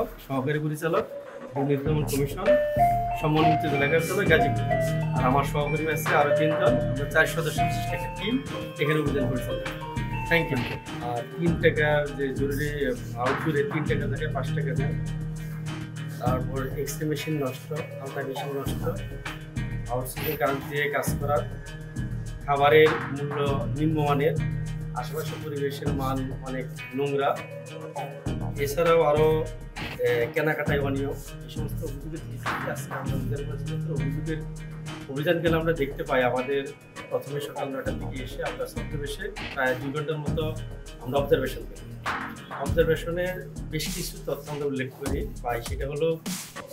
হক, সহকারী পরিচালক দুর্নীতি দমন কমিশন, সমন্বিত জেলা কার্যালয় গাজীপুর। আর আমার সহকর্মী আছে আরও 3 জন। আমরা 4 সদস্য বিশিষ্ট একটা টিম এখানে অভিযান পরিচালনা। Thank you. আর 3 টাকার যে জরুরি আউটডোরে 3 টাকা থাকে 5 টাকা দেয়। তারপর এক্সরে মেশিন নষ্ট, আলতা মেশিন নষ্ট, আউটসোর্সিং কাজ দিয়ে কাজ করা, খাবারের মূল্য নিম্নমানের, আশেপাশে পরিবেশের মান অনেক নোংরা, এছাড়াও আরও কেনাকাটায় অনিয়ম, এই সমস্ত অভিযোগের আজকে আমরা অভিযান গেলে আমরা দেখতে পাই। আমাদের প্রথমে সকাল 9টার দিকে এসে আমরা ছদ্মবেশে প্রায় 2 ঘন্টার মতো আমরা অবজারভেশন করি। অবজারভেশনের বেশ কিছু তথ্য আমরা উল্লেখ করি পাই। সেটা হলো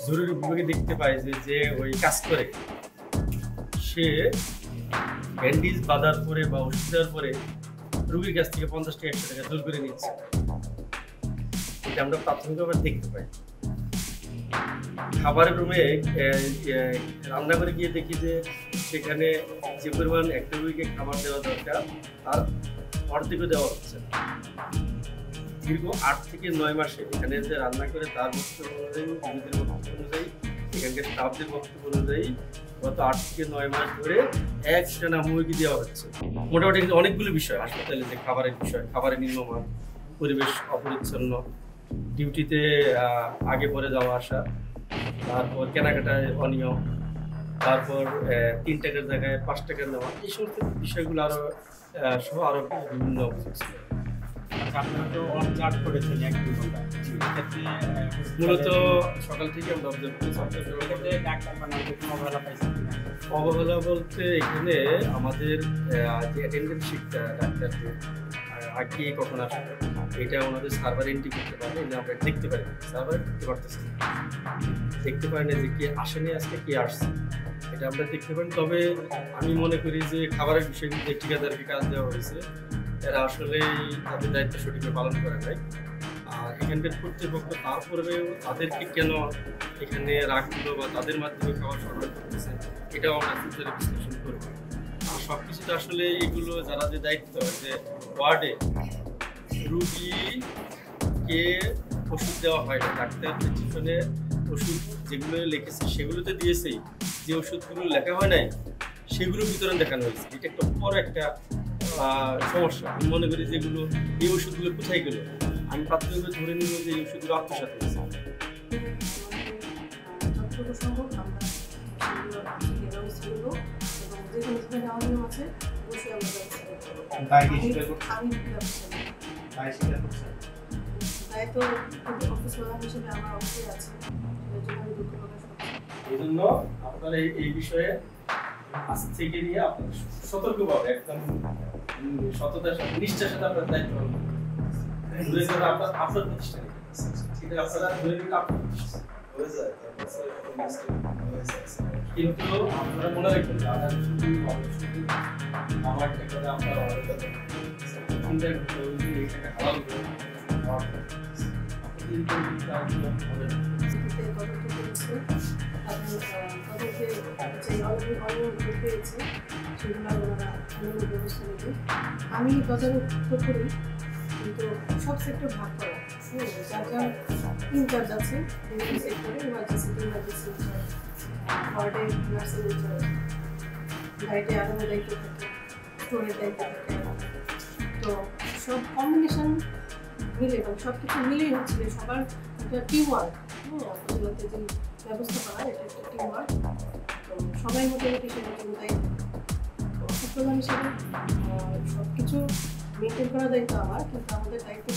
জরুরি বিভাগে দেখতে পাই যে ওই কাজ করে সে ব্যান্ডেজ বাঁধার পরে বা ওষুধ দেওয়ার পরে রোগীর কাছ থেকে 50 টাকা 100 টাকা দূর করে নিচ্ছে। এটা আমরা প্রাথমিকভাবে দেখতে পাই। খাবারের রুমে রান্না করে গিয়ে দেখি যে সেখানে যে পরিমাণ একটা রোগীকে খাবার দেওয়া দরকার তার অর্ধেকও দেওয়া হচ্ছে না। দীর্ঘ 8 থেকে 9 মাসে এখানে যে রান্না করে তার বক্তব্য অনুযায়ী, রোগীদের বক্তব্য অনুযায়ী, এখানকার স্টাফদের বক্তব্য অনুযায়ী গত 8 থেকে 9 মাস ধরে একটানা মুরগি দেওয়া হচ্ছে। মোটামুটি অনেকগুলো বিষয় হাসপাতালে, যে খাবারের বিষয়, খাবারের নিম্নমান, পরিবেশ অপরিচ্ছন্ন, ডিউটিতে আগে পরে যাওয়া আসা, তারপর কেনাকাটায় অনিয়ম, তারপর 3 টাকার জায়গায় 5 টাকা নেওয়া, এই সমস্ত বিষয়গুলো আরও সহ আরও বিভিন্ন অভিযোগ ছিল। আপনারা তো অবজার্ভ করেছেন 1-2 ঘন্টা, মূলত সকাল থেকে আমরা অবজার্ভ করেছি। ডাক্তার বানাতে কোনো অবহেলা পাইছেন কিনা? অবহেলা বলতে এখানে আমাদের যে অ্যাটেন্ডেন্ট শিটটা ডাক্তারদের আগে কখন আসবে এটা ওনাদের সার্ভার এন্ট্রি করতে পারে, এটা আমরা দেখতে পারি না, সার্ভার দেখতে পারতেছি না, দেখতে পারি না যে কে আসেনি আজকে, কে আসছে এটা আমরা দেখতে পারি। তবে আমি মনে করি যে খাবারের বিষয়গুলো যে ঠিকাদারকে কাজ দেওয়া হয়েছে এরা আসলেই তাদের দায়িত্ব সঠিকভাবে পালন করে নাই। আর এখানকার কর্তৃপক্ষ তারপরেও তাদেরকে কেন এখানে রাখলো বা তাদের মাধ্যমে খাবার সরবরাহ করতেছে এটাও আমরা ফিউচারে বিশ্লেষণ করবো। আর সব কিছুতে আসলে এগুলো যারা যে দায়িত্ব, যে ওয়ার্ডে রুগীকে ওষুধ দেওয়া হয় না, ডাক্তার প্রেসক্রিপশনে ওষুধ যেগুলো লিখেছে সেগুলোতে দিয়েছেই, যে ওষুধগুলো লেখা হয় নাই সেগুলো বিতরণ দেখানো হয়েছে। এটা একটা বড় একটা সমস্যা। আমি মনে করি যেগুলো এই ওষুধগুলো কোথায় গেল, আমি প্রাথমিকভাবে ধরে নিব যে এই ওষুধগুলো আত্মসাৎ হয়েছে। এই জন্য আপনারা এই বিষয়ে আজ থেকে নিয়ে আপনার সতর্কভাবে একদম সততার সাথে নিষ্ঠার সাথে আপনার দায়িত্ব পালন করবেন। আপনার প্রতিষ্ঠানে সেটা আপনারা ধরে নিলে আপনার কিন্তু আপনারা মনে রাখবেন আমার একটা আপনার আমি তদারক করি, কিন্তু সব সেক্টর ভাগ করা, যার যার ইনচার্জ আছে বিভিন্ন সেক্টরে, ইমার্জেন্সিতে ইমার্জেন্সি ইনচার্জ, ওয়ার্ডে নার্সিং ইনচার্জ, লাইটে আরও দায়িত্ব থাকে, স্টোরের দায়িত্ব থাকে। তো সব কম্বিনেশন মিলে এবং সব কিছু মিলেই হচ্ছে সবার একটা টিম ওয়ার্ক। উপজেলাতে যে ব্যবস্থা করা এটা একটা টিম ওয়ার্ক। তো সবাই মোটামুটি সেটা দায়িত্ব প্রধান হিসেবে সব কিছু মেনটেন করার দায়িত্ব আমার, কিন্তু আমাদের দায়িত্ব